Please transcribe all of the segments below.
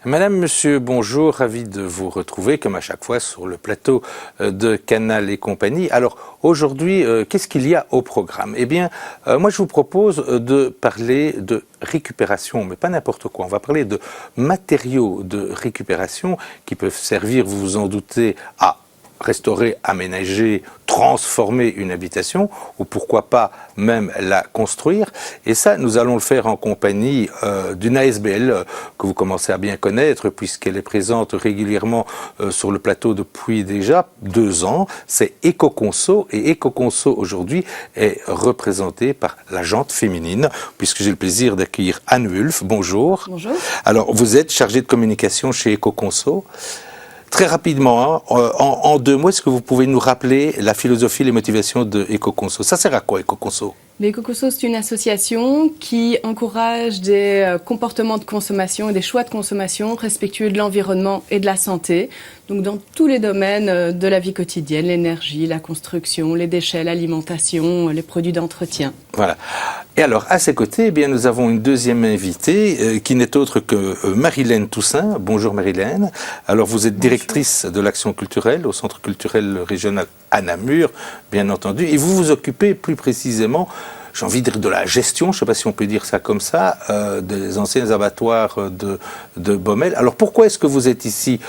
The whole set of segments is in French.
Madame, Monsieur, bonjour, ravi de vous retrouver comme à chaque fois sur le plateau de Canal et compagnie. Alors aujourd'hui, qu'est-ce qu'il y a au programme? Eh bien, moi je vous propose de parler de récupération, mais pas n'importe quoi. On va parler de matériaux de récupération qui peuvent servir, vous vous en doutez, à restaurer, aménager, transformer une habitation, ou pourquoi pas même la construire. Et ça, nous allons le faire en compagnie d'une ASBL que vous commencez à bien connaître, puisqu'elle est présente régulièrement sur le plateau depuis déjà 2 ans. C'est Ecoconso, et Ecoconso aujourd'hui est représenté par la jante féminine, puisque j'ai le plaisir d'accueillir Anne Wulf. Bonjour. Bonjour. Alors, vous êtes chargée de communication chez Ecoconso. Très rapidement, en 2 mots, est-ce que vous pouvez nous rappeler la philosophie et les motivations de Ecoconso? Ça sert à quoi, Ecoconso? Ecoconso, c'est une association qui encourage des comportements de consommation et des choix de consommation respectueux de l'environnement et de la santé. Donc dans tous les domaines de la vie quotidienne, l'énergie, la construction, les déchets, l'alimentation, les produits d'entretien. Voilà. Et alors, à ses côtés, eh bien, nous avons une deuxième invitée qui n'est autre que Marilène Toussaint. Bonjour Marilène. Alors, vous êtes directrice de l'action culturelle au Centre culturel régional à Namur, bien entendu, et vous vous occupez plus précisément, j'ai envie de dire, de la gestion, je ne sais pas si on peut dire ça comme ça, des anciens abattoirs de Baumelle. Alors pourquoi est-ce que vous êtes ici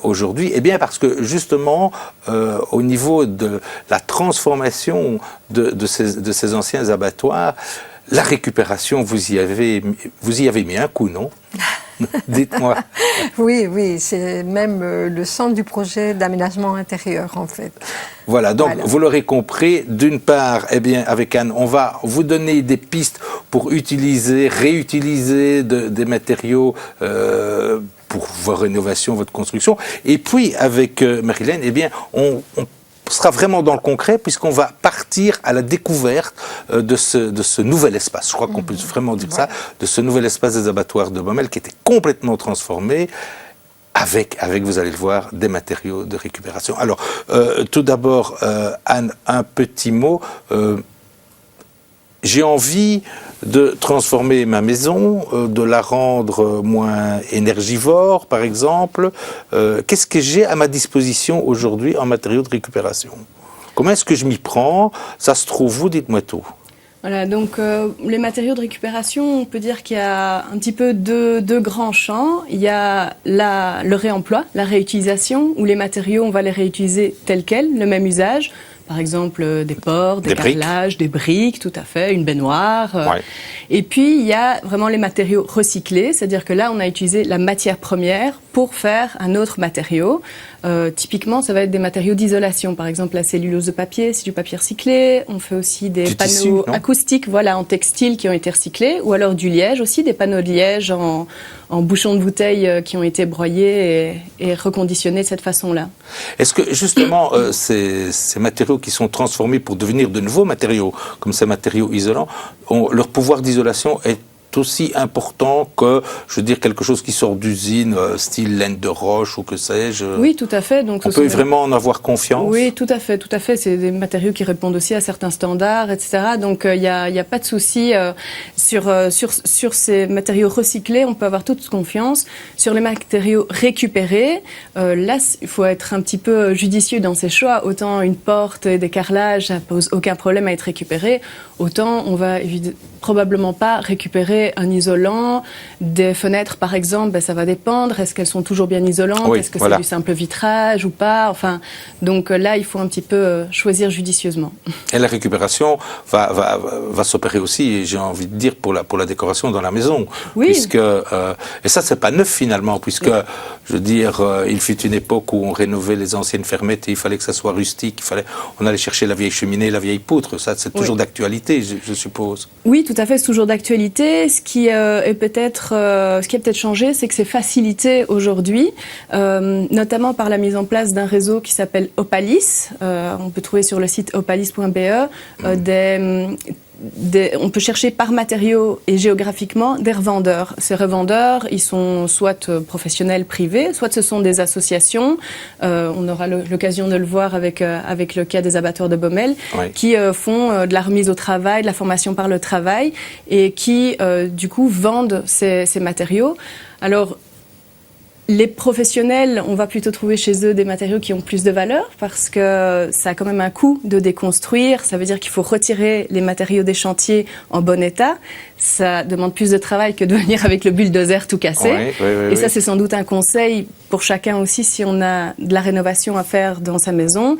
aujourd'hui? Eh bien parce que justement, au niveau de la transformation de ces anciens abattoirs, la récupération, vous y avez mis un coup, non? Dites-moi. Oui, c'est même le centre du projet d'aménagement intérieur, en fait. Voilà, donc vous l'aurez compris, d'une part, eh bien, avec Anne, on va vous donner des pistes pour réutiliser des matériaux pour vos rénovations, votre construction. Et puis, avec Marilène, eh bien, on sera vraiment dans le concret puisqu'on va partir à la découverte de ce nouvel espace. Je crois qu'on peut vraiment dire ça, de ce nouvel espace des abattoirs de Baumelle qui était complètement transformé avec, vous allez le voir, des matériaux de récupération. Alors, tout d'abord, Anne, un petit mot. J'ai envie de transformer ma maison, de la rendre moins énergivore, par exemple. Qu'est-ce que j'ai à ma disposition aujourd'hui en matériaux de récupération? Comment est-ce que je m'y prends? Ça se trouve où? Dites-moi tout. Voilà, donc les matériaux de récupération, on peut dire qu'il y a un petit peu deux grands champs. Il y a le réemploi, la réutilisation, où les matériaux, on va les réutiliser tels quels, le même usage. Par exemple, des ports, des carrelages, des briques, tout à fait, une baignoire. Ouais. Et puis, il y a vraiment les matériaux recyclés, c'est-à-dire que là, on a utilisé la matière première pour faire un autre matériau. Typiquement, ça va être des matériaux d'isolation. Par exemple, la cellulose de papier, c'est du papier recyclé. On fait aussi des panneaux acoustiques, voilà, en textile qui ont été recyclés. Ou alors du liège aussi, des panneaux de liège en bouchons de bouteilles qui ont été broyés et reconditionnés de cette façon-là. Est-ce que justement ces matériaux qui sont transformés pour devenir de nouveaux matériaux, comme ces matériaux isolants, leur pouvoir d'isolation est aussi important que, je veux dire, quelque chose qui sort d'usine, style laine de roche ou que sais-je? Oui, tout à fait. Donc, on peut vraiment en avoir confiance? Oui, tout à fait. C'est des matériaux qui répondent aussi à certains standards, etc. Donc, il n'y a pas de souci. Sur ces matériaux recyclés, on peut avoir toute confiance. Sur les matériaux récupérés, là, il faut être un petit peu judicieux dans ses choix. Autant une porte et des carrelages, ça pose aucun problème à être récupéré. Autant on va probablement pas récupérer retirer un isolant. Des fenêtres, par exemple, ça va dépendre. Est-ce qu'elles sont toujours bien isolantes? Oui, est-ce que voilà. c'est du simple vitrage ou pas? Enfin, donc là, il faut un petit peu choisir judicieusement. Et la récupération va s'opérer aussi, j'ai envie de dire, pour la décoration dans la maison. Oui. Puisque, et ça, c'est pas neuf finalement, puisque, je veux dire, il fut une époque où on rénovait les anciennes fermettes et il fallait que ça soit rustique, on allait chercher la vieille cheminée, la vieille poutre. Ça, c'est toujours d'actualité, je suppose. Oui, tout à fait, c'est toujours d'actualité. Ce qui a peut-être changé, c'est que c'est facilité aujourd'hui, notamment par la mise en place d'un réseau qui s'appelle Opalis. On peut trouver sur le site opalis.be on peut chercher par matériaux et géographiquement des revendeurs. Ces revendeurs, ils sont soit professionnels privés, soit ce sont des associations. On aura l'occasion de le voir avec le cas des abattoirs de Baumelle, qui font de la remise au travail, de la formation par le travail et qui, du coup, vendent ces matériaux. Alors, les professionnels, on va plutôt trouver chez eux des matériaux qui ont plus de valeur parce que ça a quand même un coût de déconstruire. Ça veut dire qu'il faut retirer les matériaux des chantiers en bon état. Ça demande plus de travail que de venir avec le bulldozer tout cassé. Et ça, c'est sans doute un conseil pour chacun aussi si on a de la rénovation à faire dans sa maison.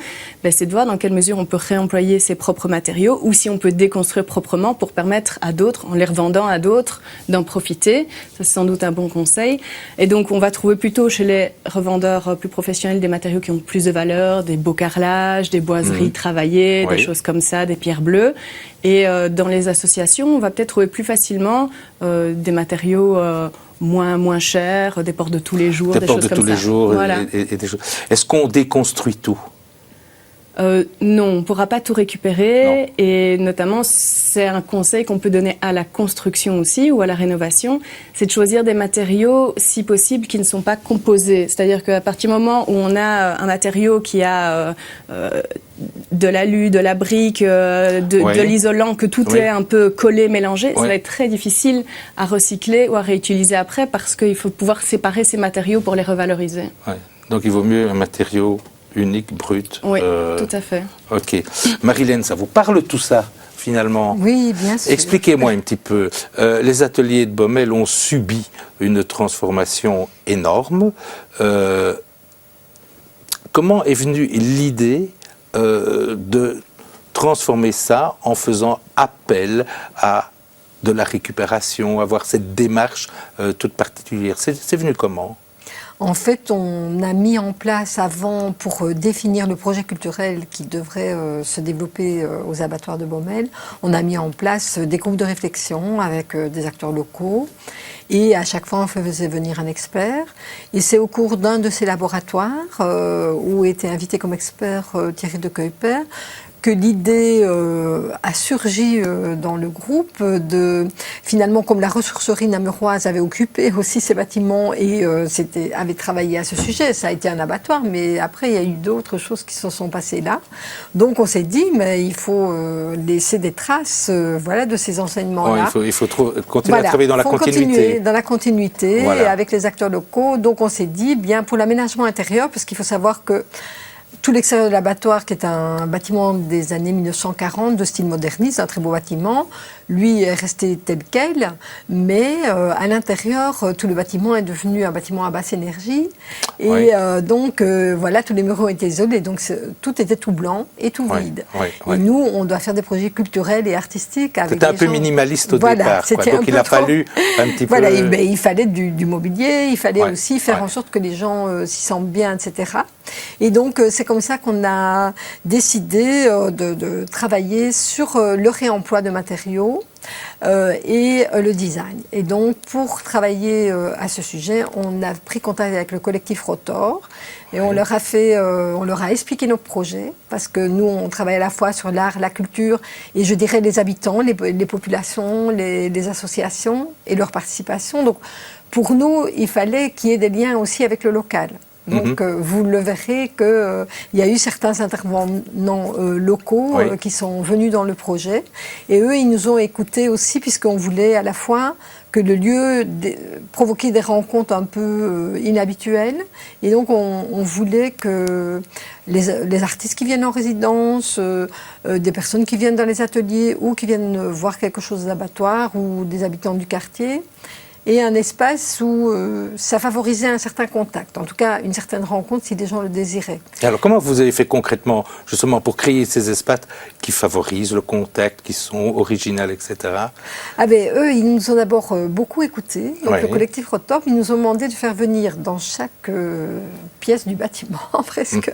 C'est de voir dans quelle mesure on peut réemployer ses propres matériaux ou si on peut déconstruire proprement pour permettre à d'autres, en les revendant à d'autres, d'en profiter. Ça, c'est sans doute un bon conseil. Et donc, on va trouver plutôt chez les revendeurs plus professionnels des matériaux qui ont plus de valeur, des beaux carrelages, des boiseries travaillées, des choses comme ça, des pierres bleues. Et dans les associations, on va peut-être trouver plus facilement des matériaux moins chers, des portes de tous les jours, des choses comme ça. Des portes de tous les jours. Voilà. Et des choses. Est-ce qu'on déconstruit tout? Non, on ne pourra pas tout récupérer. Non. Et notamment, c'est un conseil qu'on peut donner à la construction aussi ou à la rénovation, c'est de choisir des matériaux, si possible, qui ne sont pas composés. C'est-à-dire qu'à partir du moment où on a un matériau qui a de l'alu, de la brique, de l'isolant, que tout est un peu collé, mélangé, ça va être très difficile à recycler ou à réutiliser après parce qu'il faut pouvoir séparer ces matériaux pour les revaloriser. Donc il vaut mieux un matériau unique, brut. Oui, tout à fait. Ok. Marilène, ça vous parle tout ça, finalement? Oui, bien sûr. Expliquez-moi un petit peu. Les ateliers de Baumelle ont subi une transformation énorme. Comment est venue l'idée de transformer ça en faisant appel à de la récupération, avoir cette démarche toute particulière? C'est venu comment? En fait, on a mis en place avant, pour définir le projet culturel qui devrait se développer aux abattoirs de Baumelle, on a mis en place des groupes de réflexion avec des acteurs locaux. Et à chaque fois, on faisait venir un expert. Et c'est au cours d'un de ces laboratoires, où était invité comme expert Thierry de Kuyper, que l'idée a surgi dans le groupe de, finalement, comme la ressourcerie namuroise avait occupé aussi ces bâtiments et avait travaillé à ce sujet, ça a été un abattoir, mais après il y a eu d'autres choses qui se sont passées là. Donc on s'est dit, mais il faut laisser des traces de ces enseignements-là. Il faut continuer à travailler dans la continuité. Continuer dans la continuité avec les acteurs locaux. Donc on s'est dit, bien pour l'aménagement intérieur, parce qu'il faut savoir que tout l'extérieur de l'abattoir, qui est un bâtiment des années 1940, de style moderniste, un très beau bâtiment, lui est resté tel quel, mais à l'intérieur, tout le bâtiment est devenu un bâtiment à basse énergie. Et donc, tous les murs ont été isolés. Donc, tout était tout blanc et tout vide. Et nous, on doit faire des projets culturels et artistiques avec C'était un peu minimaliste au départ. Donc, il a fallu un petit peu... il fallait du mobilier, il fallait aussi faire en sorte que les gens s'y sentent bien, etc. Et donc, c'est comme ça qu'on a décidé de travailler sur le réemploi de matériaux et le design. Et donc, pour travailler à ce sujet, on a pris contact avec le collectif Rotor et on leur a expliqué nos projets, parce que nous, on travaille à la fois sur l'art, la culture et je dirais les habitants, les populations, les associations et leur participation. Donc, pour nous, il fallait qu'il y ait des liens aussi avec le local. Donc vous le verrez qu'il y a eu certains intervenants locaux qui sont venus dans le projet. Et eux, ils nous ont écoutés aussi, puisqu'on voulait à la fois que le lieu provoquait des rencontres un peu inhabituelles. Et donc on voulait que les artistes qui viennent en résidence, des personnes qui viennent dans les ateliers ou qui viennent voir quelque chose d'abattoir ou des habitants du quartier, et un espace où ça favorisait un certain contact, en tout cas une certaine rencontre si les gens le désiraient. Et alors comment vous avez fait concrètement justement pour créer ces espaces qui favorisent le contact, qui sont originaux, etc. Eux, ils nous ont d'abord beaucoup écoutés. Donc le collectif Rotorp, ils nous ont demandé de faire venir dans chaque pièce du bâtiment presque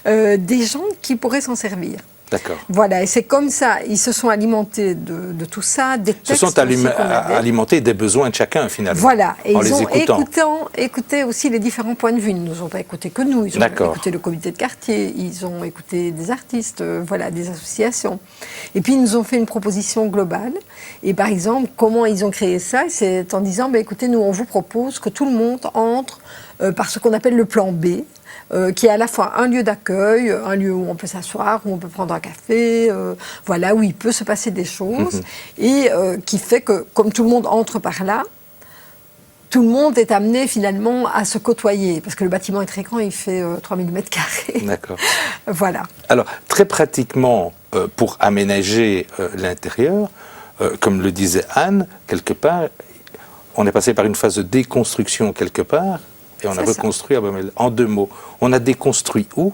des gens qui pourraient s'en servir. D'accord. Voilà, et c'est comme ça, ils se sont alimentés de tout ça, des textes. Se sont alimentés des besoins de chacun finalement. Voilà, et en ils ont écoutant. écouté aussi les différents points de vue. Ils ne nous ont pas écouté que nous, ils ont écouté le comité de quartier, ils ont écouté des artistes, des associations. Et puis ils nous ont fait une proposition globale. Et par exemple, comment ils ont créé ça? C'est en disant, écoutez, nous on vous propose que tout le monde entre par ce qu'on appelle le plan B. Qui est à la fois un lieu d'accueil, un lieu où on peut s'asseoir, où on peut prendre un café, où il peut se passer des choses, et qui fait que, comme tout le monde entre par là, tout le monde est amené finalement à se côtoyer, parce que le bâtiment est très grand, il fait 3000 mètres carrés. D'accord. Voilà. Alors, très pratiquement, pour aménager l'intérieur, comme le disait Anne, quelque part, on est passé par une phase de déconstruction quelque part, et on a reconstruit à Baumel. En 2 mots, on a déconstruit où?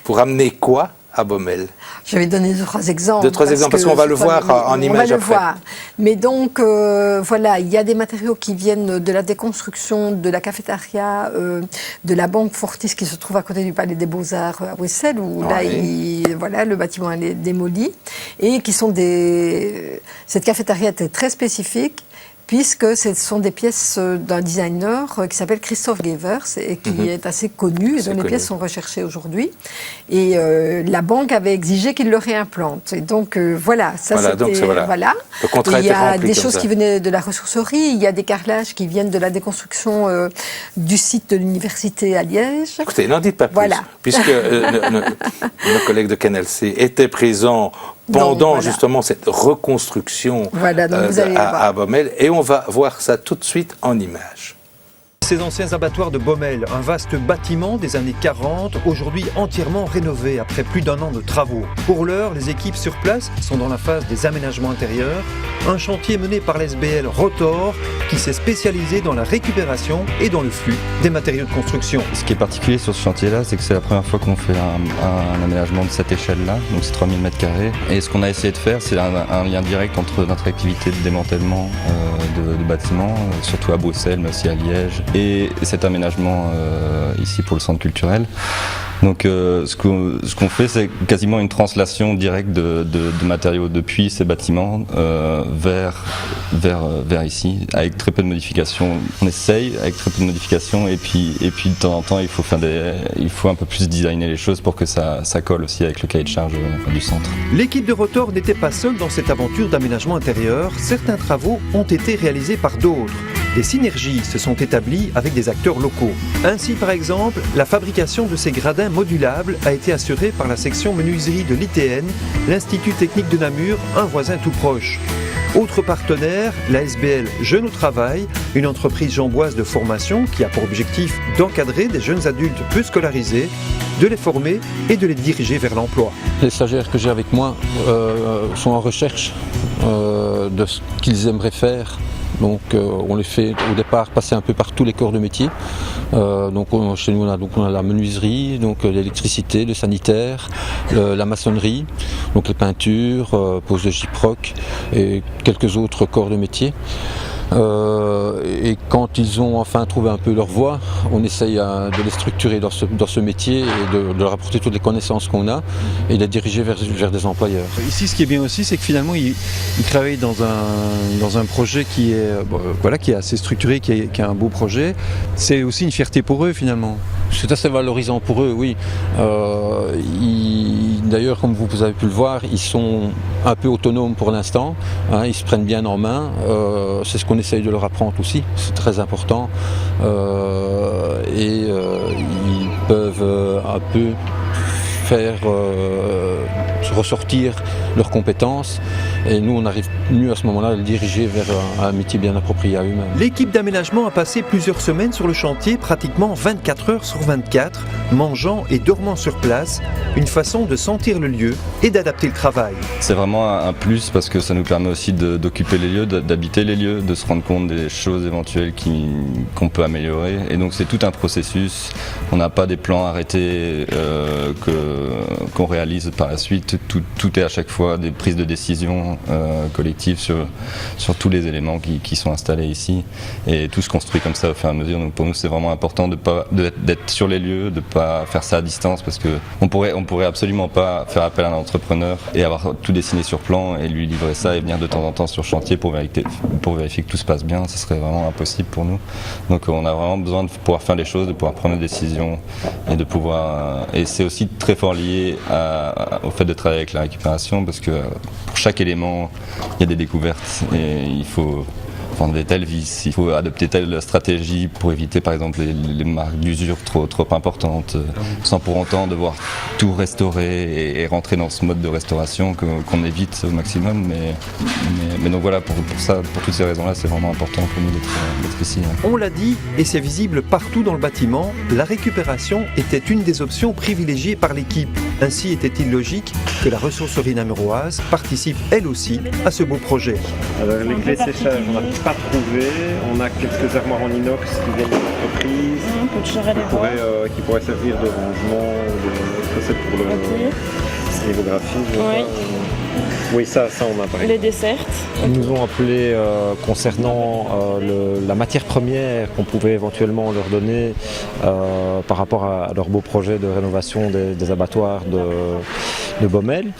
Pour amener quoi à Baumel? Je vais donner 2-3 exemples. 2-3 exemples, parce qu'on va le voir en image après. Voir. Mais donc, il y a des matériaux qui viennent de la déconstruction de la cafétéria, de la banque Fortis qui se trouve à côté du Palais des Beaux-Arts à Bruxelles, où le bâtiment est démoli, et qui sont cette cafétéria était très spécifique, puisque ce sont des pièces d'un designer qui s'appelle Christophe Gevers et qui est assez connu, et dont les pièces sont recherchées aujourd'hui. Et la banque avait exigé qu'il le réimplante. Et donc, il y a des choses qui venaient de la ressourcerie, il y a des carrelages qui viennent de la déconstruction du site de l'université à Liège. Écoutez, n'en dites pas plus, puisque nos collègues de Canal C étaient présents pendant justement cette reconstruction à Baumel, et on va voir ça tout de suite en images. Ces anciens abattoirs de Baumel, un vaste bâtiment des années 40, aujourd'hui entièrement rénové après plus d'1 an de travaux. Pour l'heure, les équipes sur place sont dans la phase des aménagements intérieurs, un chantier mené par l'SBL Rotorp qui s'est spécialisé dans la récupération et dans le flux des matériaux de construction. Ce qui est particulier sur ce chantier-là, c'est que c'est la première fois qu'on fait un aménagement de cette échelle-là, donc c'est 3000 m². Et ce qu'on a essayé de faire, c'est un lien direct entre notre activité de démantèlement de bâtiments, surtout à Bruxelles, mais aussi à Liège, et cet aménagement ici pour le centre culturel. Donc ce qu'on fait, c'est quasiment une translation directe de matériaux depuis ces bâtiments vers ici, avec très peu de modifications. On essaye avec très peu de modifications, et puis de temps en temps il faut un peu plus designer les choses pour que ça colle aussi avec le cahier de charge du centre. L'équipe de Rotorp n'était pas seule dans cette aventure d'aménagement intérieur. Certains travaux ont été réalisés par d'autres. Des synergies se sont établies avec des acteurs locaux. Ainsi, par exemple, la fabrication de ces gradins modulables a été assurée par la section menuiserie de l'ITN, l'Institut technique de Namur, un voisin tout proche. Autre partenaire, la SBL Jeunes au Travail, une entreprise jamboise de formation qui a pour objectif d'encadrer des jeunes adultes peu scolarisés, de les former et de les diriger vers l'emploi. Les stagiaires que j'ai avec moi sont en recherche de ce qu'ils aimeraient faire. Donc on les fait au départ passer un peu par tous les corps de métier. Chez nous on a la menuiserie, donc l'électricité, le sanitaire, la maçonnerie, donc les peintures, pose de gyproc et quelques autres corps de métier. Et quand ils ont enfin trouvé un peu leur voie, on essaye de les structurer dans ce métier et de leur apporter toutes les connaissances qu'on a et de les diriger vers des employeurs. Ici, ce qui est bien aussi, c'est que finalement, ils travaillent dans un projet qui est assez structuré, qui est un beau projet. C'est aussi une fierté pour eux finalement. C'est assez valorisant pour eux, oui. Ils d'ailleurs, comme vous avez pu le voir, ils sont un peu autonomes pour l'instant, hein, ils se prennent bien en main, c'est ce qu'on essaye de leur apprendre aussi, c'est très important, ils peuvent un peu faire ressortir leurs compétences et nous on arrive mieux à ce moment-là à les diriger vers un métier bien approprié à eux-mêmes. L'équipe d'aménagement a passé plusieurs semaines sur le chantier, pratiquement 24 heures sur 24, mangeant et dormant sur place, une façon de sentir le lieu et d'adapter le travail. C'est vraiment un plus parce que ça nous permet aussi d'occuper les lieux, d'habiter les lieux, de se rendre compte des choses éventuelles qu'on peut améliorer. Et donc c'est tout un processus, on n'a pas des plans arrêtés qu'on réalise par la suite, tout est à chaque fois des prises de décision collectives sur tous les éléments qui sont installés ici et tout se construit comme ça au fur et à mesure. Donc pour nous c'est vraiment important d'être sur les lieux, de ne pas faire ça à distance parce qu'on pourrait absolument pas faire appel à un entrepreneur et avoir tout dessiné sur plan et lui livrer ça et venir de temps en temps sur chantier pour vérifier que tout se passe bien, ce serait vraiment impossible pour nous. Donc on a vraiment besoin de pouvoir faire les choses, de pouvoir prendre des décisions et de pouvoir... Et c'est aussi très fort lié au fait de travailler avec la récupération parce que pour chaque élément, il y a des découvertes et il faut prendre des telles vis, il faut adopter telle stratégie pour éviter par exemple les marques d'usure trop importantes, sans pour autant devoir tout restaurer et rentrer dans ce mode de restauration qu'on évite au maximum. Mais donc voilà, pour toutes ces raisons-là, c'est vraiment important pour nous d'être ici. On l'a dit, et c'est visible partout dans le bâtiment, la récupération était une des options privilégiées par l'équipe. Ainsi était-il logique que la ressourcerie namuroise participe elle aussi à ce beau projet. Alors les clés de séchage, on n'a pas trouvé. On a quelques armoires en inox qui viennent de l'entreprise, qui pourraient servir de rangement, ça c'est pour le niveau graphique. Oui, ça on a parlé. Les dessertes. Ils nous ont appelé concernant la matière première qu'on pouvait éventuellement leur donner par rapport à leur beau projet de rénovation des abattoirs de Baumel.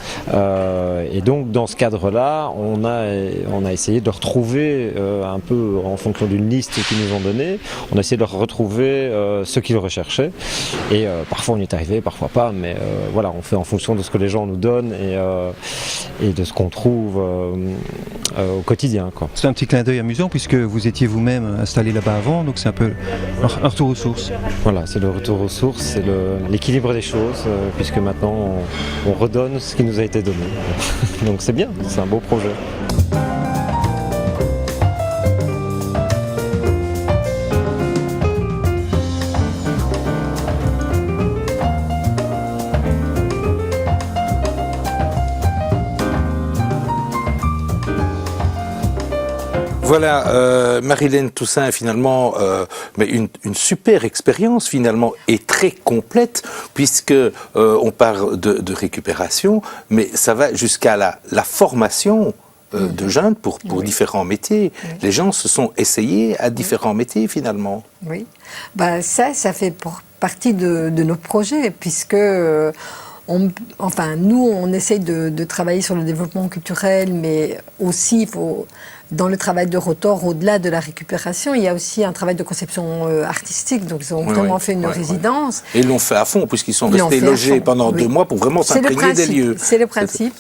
Et donc dans ce cadre-là, on a essayé de retrouver un peu en fonction d'une liste qu'ils nous ont donnée, on a essayé de leur retrouver ce qu'ils recherchaient. Et parfois on y est arrivé, parfois pas, mais voilà, on fait en fonction de ce que les gens nous donnent et de ce qu'on trouve au quotidien, quoi. C'est un petit clin d'œil amusant puisque vous étiez vous-même installé là-bas avant, donc c'est un peu un retour aux sources. Voilà, c'est le retour aux sources, c'est l'équilibre des choses, puisque maintenant on redonne ce qui nous a été donné. Donc c'est bien, c'est un beau projet. Voilà, Marilène Toussaint, finalement, mais une super expérience finalement et très complète puisque on parle de récupération, mais ça va jusqu'à la formation de jeunes pour différents métiers. Oui. Les gens se sont essayés à différents métiers finalement. Oui, ça fait partie de nos projets puisque nous, on essaye de travailler sur le développement culturel, mais aussi, il faut, dans le travail de Rotor, au-delà de la récupération, il y a aussi un travail de conception artistique. Donc, ils ont vraiment fait une résidence. Et ils l'ont fait à fond, puisqu'ils sont restés logés pendant 2 mois pour vraiment s'imprégner des lieux. C'est le principe.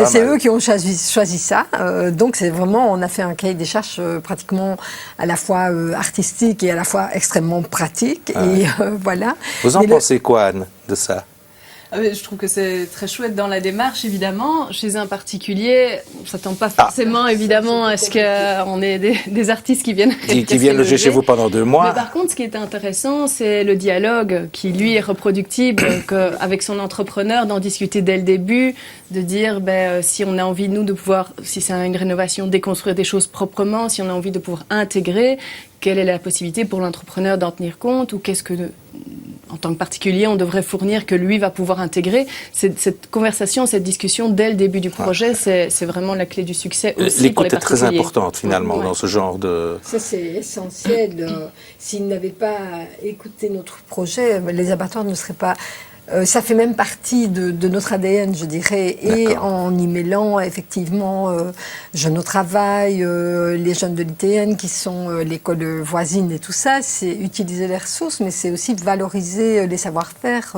C'est eux qui ont choisi ça. Donc, c'est vraiment, on a fait un cahier des charges pratiquement à la fois artistique et à la fois extrêmement pratique. Et voilà. Vous en pensez quoi, Anne, de ça ? Je trouve que c'est très chouette dans la démarche, évidemment. Chez un particulier, on ne s'attend pas forcément, évidemment, à ce qu'on ait des artistes qui viennent loger chez vous pendant 2 mois. Mais par contre, ce qui est intéressant, c'est le dialogue qui, lui, est reproductible avec son entrepreneur, d'en discuter dès le début, de dire si on a envie, nous, de pouvoir, si c'est une rénovation, déconstruire des choses proprement, si on a envie de pouvoir intégrer, quelle est la possibilité pour l'entrepreneur d'en tenir compte ou qu'est-ce que... en tant que particulier, on devrait fournir que lui va pouvoir intégrer. Cette conversation, cette discussion, dès le début du projet, c'est vraiment la clé du succès aussi pour les particuliers. L'écoute est très importante, finalement, dans ce genre de... Ça, c'est essentiel. S'ils n'avaient pas écouté notre projet, les abattoirs ne seraient pas Ça fait même partie de notre ADN, je dirais, et en y mêlant effectivement Jeunes au travail, les jeunes de l'ITN qui sont l'école voisine et tout ça, c'est utiliser les ressources, mais c'est aussi valoriser les savoir-faire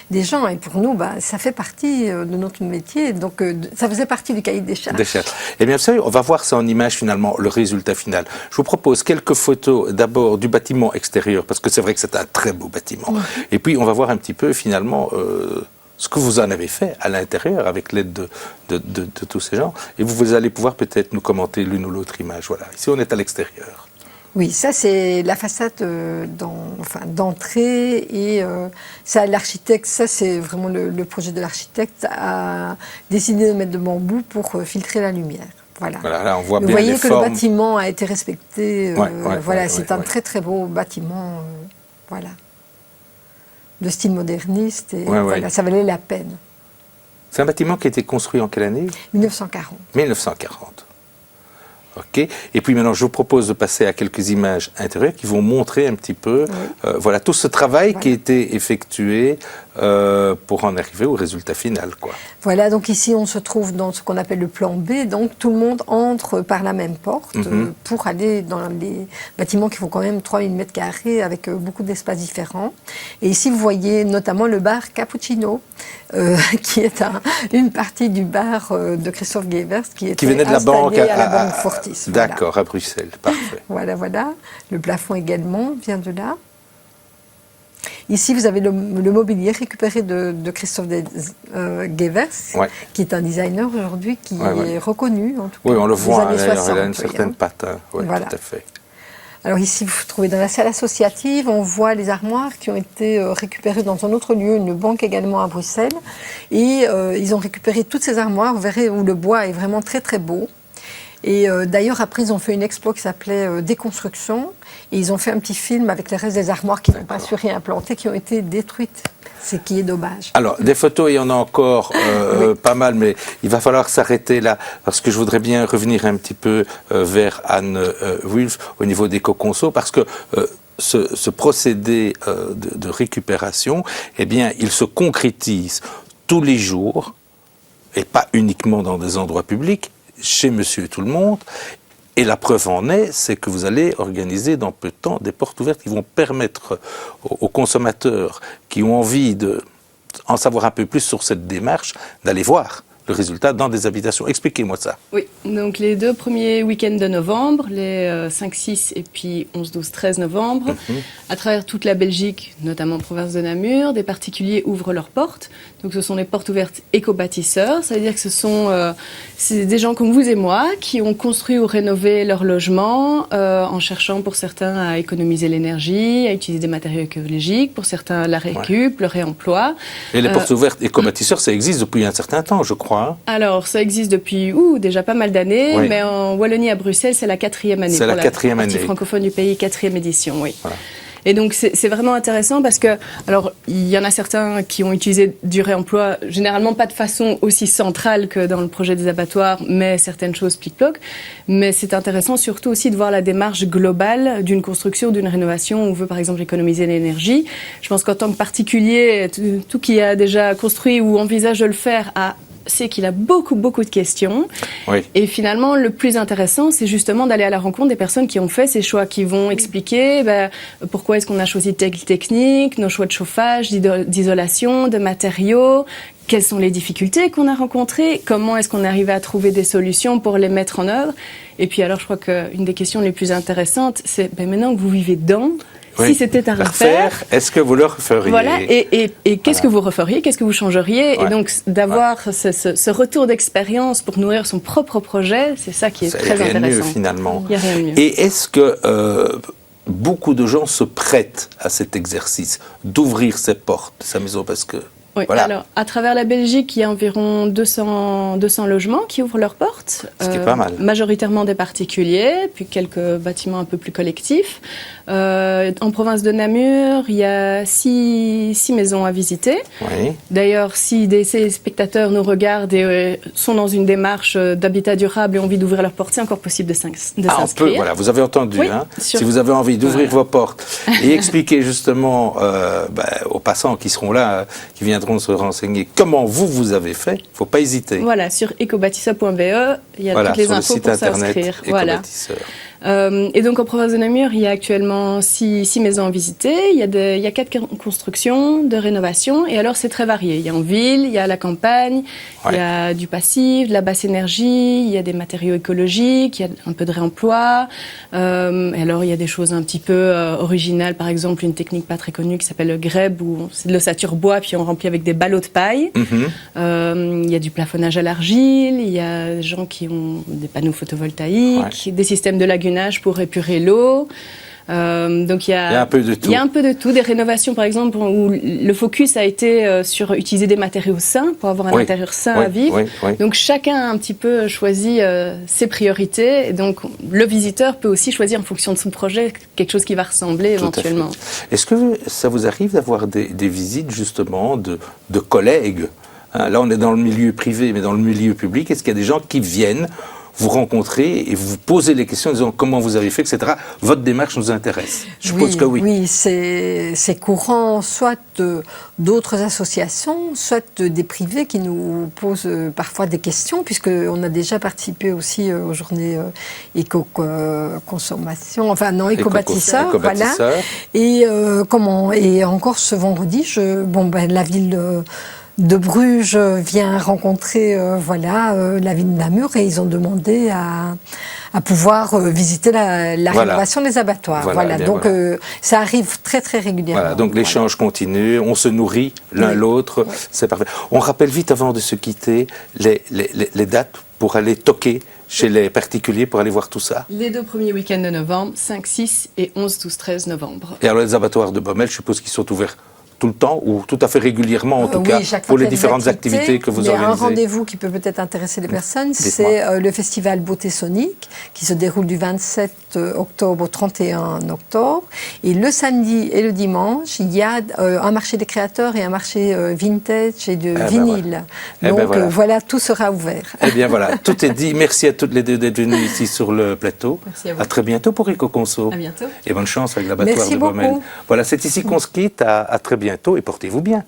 des gens. Et pour nous, ça fait partie de notre métier, donc ça faisait partie du cahier des charges. Eh bien, vous savez, on va voir ça en image finalement, le résultat final. Je vous propose quelques photos d'abord du bâtiment extérieur, parce que c'est vrai que c'est un très beau bâtiment. Et puis, on va voir un petit peu finalement ce que vous en avez fait à l'intérieur avec l'aide de tous ces gens. Et vous allez pouvoir peut-être nous commenter l'une ou l'autre image. Voilà, ici on est à l'extérieur. Oui, ça c'est la façade d'entrée et ça l'architecte, ça c'est vraiment le projet de l'architecte a décidé de mettre de bambou pour filtrer la lumière. Voilà. Là, on voit bien vous voyez les que formes. le bâtiment a été respecté. C'est un ouais. très très beau bâtiment. Voilà. De style moderniste, et ça valait la peine. C'est un bâtiment qui a été construit en quelle année ? 1940. 1940. Ok. Et puis maintenant, je vous propose de passer à quelques images intérieures qui vont montrer un petit peu voilà, tout ce travail qui a été effectué pour en arriver au résultat final, quoi. Voilà, donc ici on se trouve dans ce qu'on appelle le plan B, donc tout le monde entre par la même porte pour aller dans les bâtiments qui font quand même 3000 m² avec beaucoup d'espaces différents. Et ici vous voyez notamment le bar Cappuccino, qui est une partie du bar de Christophe Guevers qui venait de la banque à la banque Fortis. D'accord, voilà. à Bruxelles, parfait. Voilà. Le plafond également vient de là. Ici, vous avez le mobilier récupéré de Christophe Guevers, qui est un designer aujourd'hui qui est reconnu. En tout cas, on le voit, il a une oui, certaine patte. Voilà. Tout à fait. Alors ici, vous vous trouvez dans la salle associative, on voit les armoires qui ont été récupérées dans un autre lieu, une banque également à Bruxelles. Et ils ont récupéré toutes ces armoires, vous verrez où le bois est vraiment très très beau. Et d'ailleurs, après, ils ont fait une expo qui s'appelait Déconstruction. Et ils ont fait un petit film avec les restes des armoires qui n'ont pas su réimplanter, qui ont été détruites. Ce qui est dommage. Alors, des photos, il y en a encore pas mal, mais il va falloir s'arrêter là, parce que je voudrais bien revenir un petit peu vers Anne Wulf au niveau d'Ecoconso, parce que ce procédé de récupération, eh bien, il se concrétise tous les jours, et pas uniquement dans des endroits publics, chez Monsieur et tout le monde. Et la preuve en est, c'est que vous allez organiser dans peu de temps des portes ouvertes qui vont permettre aux consommateurs qui ont envie d'en savoir un peu plus sur cette démarche, d'aller voir le résultat dans des habitations. Expliquez-moi ça. Oui, donc les 2 premiers week-ends de novembre, les 5, 6 et puis 11, 12, 13 novembre, à travers toute la Belgique, notamment en province de Namur, des particuliers ouvrent leurs portes. Donc ce sont des portes ouvertes éco-bâtisseurs, ça veut dire que c'est des gens comme vous et moi qui ont construit ou rénové leur logement en cherchant pour certains à économiser l'énergie, à utiliser des matériaux écologiques, pour certains la récup, le réemploi. Et les portes ouvertes éco-bâtisseurs, ça existe depuis un certain temps, je crois. Alors, ça existe depuis déjà pas mal d'années, mais en Wallonie à Bruxelles, c'est la 4e année. C'est la 4e année. Partie francophone du pays, 4e édition, oui. Voilà. Et donc, c'est vraiment intéressant parce que, alors, il y en a certains qui ont utilisé du réemploi, généralement pas de façon aussi centrale que dans le projet des abattoirs, mais certaines choses plic-ploc. Mais c'est intéressant surtout aussi de voir la démarche globale d'une construction, d'une rénovation où on veut par exemple économiser l'énergie. Je pense qu'en tant que particulier, tout qui a déjà construit ou envisage de le faire c'est qu'il a beaucoup de questions. Oui. Et finalement, le plus intéressant, c'est justement d'aller à la rencontre des personnes qui ont fait ces choix, qui vont expliquer pourquoi est-ce qu'on a choisi telle technique, nos choix de chauffage, d'isolation, de matériaux, quelles sont les difficultés qu'on a rencontrées, comment est-ce qu'on est arrivé à trouver des solutions pour les mettre en œuvre. Et puis alors, je crois qu'une des questions les plus intéressantes, c'est maintenant que vous vivez dedans, si c'était à refaire, est-ce que vous le referiez ? Voilà, et qu'est-ce que vous referiez, qu'est-ce que vous changeriez ? Et donc, d'avoir ce retour d'expérience pour nourrir son propre projet, c'est ça qui est très intéressant. Il n'y a rien de mieux, finalement. Il n'y a rien de mieux. Et est-ce que beaucoup de gens se prêtent à cet exercice d'ouvrir ses portes de sa maison ? Parce que... Oui, Voilà. alors à travers la Belgique, il y a environ 200 logements qui ouvrent leurs portes. Ce qui est pas mal. Majoritairement des particuliers, puis quelques bâtiments un peu plus collectifs. En province de Namur, il y a 6 maisons à visiter. Oui. D'ailleurs, si ces spectateurs nous regardent et sont dans une démarche d'habitat durable et ont envie d'ouvrir leurs portes, c'est encore possible de On s'inscrire. peut, voilà, vous avez entendu. Oui, Hein, sur- si vous avez envie d'ouvrir vos portes et expliquer justement aux passants qui seront là, qui viendront se renseigner comment vous avez fait, il ne faut pas hésiter. Voilà, sur ecobâtisseur.be, il y a Voilà, toutes les sur le infos site pour internet s'inscrire. Voilà. Écobâtisseur. Et donc en province de Namur, il y a actuellement 6 maisons à visiter. Il y a 4 constructions de rénovation. Et alors c'est très varié. Il y a en ville, il y a à la campagne, il y a du passif, de la basse énergie, il y a des matériaux écologiques, il y a un peu de réemploi. Et alors il y a des choses un petit peu originales. Par exemple, une technique pas très connue qui s'appelle le greb, où c'est de l'ossature bois puis on remplit avec des ballots de paille. Il y a du plafonnage à l'argile, il y a des gens qui ont des panneaux photovoltaïques, des systèmes de lagunage pour épurer l'eau. Donc il y a un peu de tout. Il y a un peu de tout. Des rénovations, par exemple, où le focus a été sur utiliser des matériaux sains pour avoir un intérieur sain à vivre. Donc chacun a un petit peu choisi ses priorités. Et donc le visiteur peut aussi choisir en fonction de son projet quelque chose qui va ressembler éventuellement. Est-ce que ça vous arrive d'avoir des visites justement de collègues? Là, on est dans le milieu privé, mais dans le milieu public, est-ce qu'il y a des gens qui viennent vous rencontrer et vous poser les questions en disant comment vous avez fait, etc. Votre démarche nous intéresse. Je suppose que oui. Oui, c'est courant, soit d'autres associations, soit des privés qui nous posent parfois des questions, puisqu'on a déjà participé aussi aux journées éco-consommation, enfin non, éco-bâtisseurs, voilà. Et encore ce vendredi, la ville de Bruges vient rencontrer la ville de Namur et ils ont demandé à pouvoir visiter la rénovation des abattoirs. Donc ça arrive très très régulièrement. Voilà, donc l'échange continue, on se nourrit l'un l'autre, c'est parfait. On rappelle vite avant de se quitter les dates pour aller toquer chez les particuliers pour aller voir tout ça. Les 2 premiers week-ends de novembre, 5, 6 et 11, 12, 13 novembre. Et alors les abattoirs de Baumelle, je suppose qu'ils sont ouverts tout le temps ou tout à fait régulièrement en tout cas pour les différentes activités que vous organisez. Il y a un rendez-vous qui peut peut-être intéresser les personnes, c'est le festival Beauté Sonique qui se déroule du 27 octobre au 31 octobre. Et le samedi et le dimanche, il y a un marché des créateurs et un marché vintage et de vinyle. Voilà, tout sera ouvert. Eh bien voilà, tout est dit. Merci à toutes les deux d'être venues ici sur le plateau. Merci à vous. À très bientôt pour Ecoconso. À bientôt. Et bonne chance avec l'abattoir de Baumelle. Voilà, c'est ici qu'on se quitte. À très bientôt et portez-vous bien.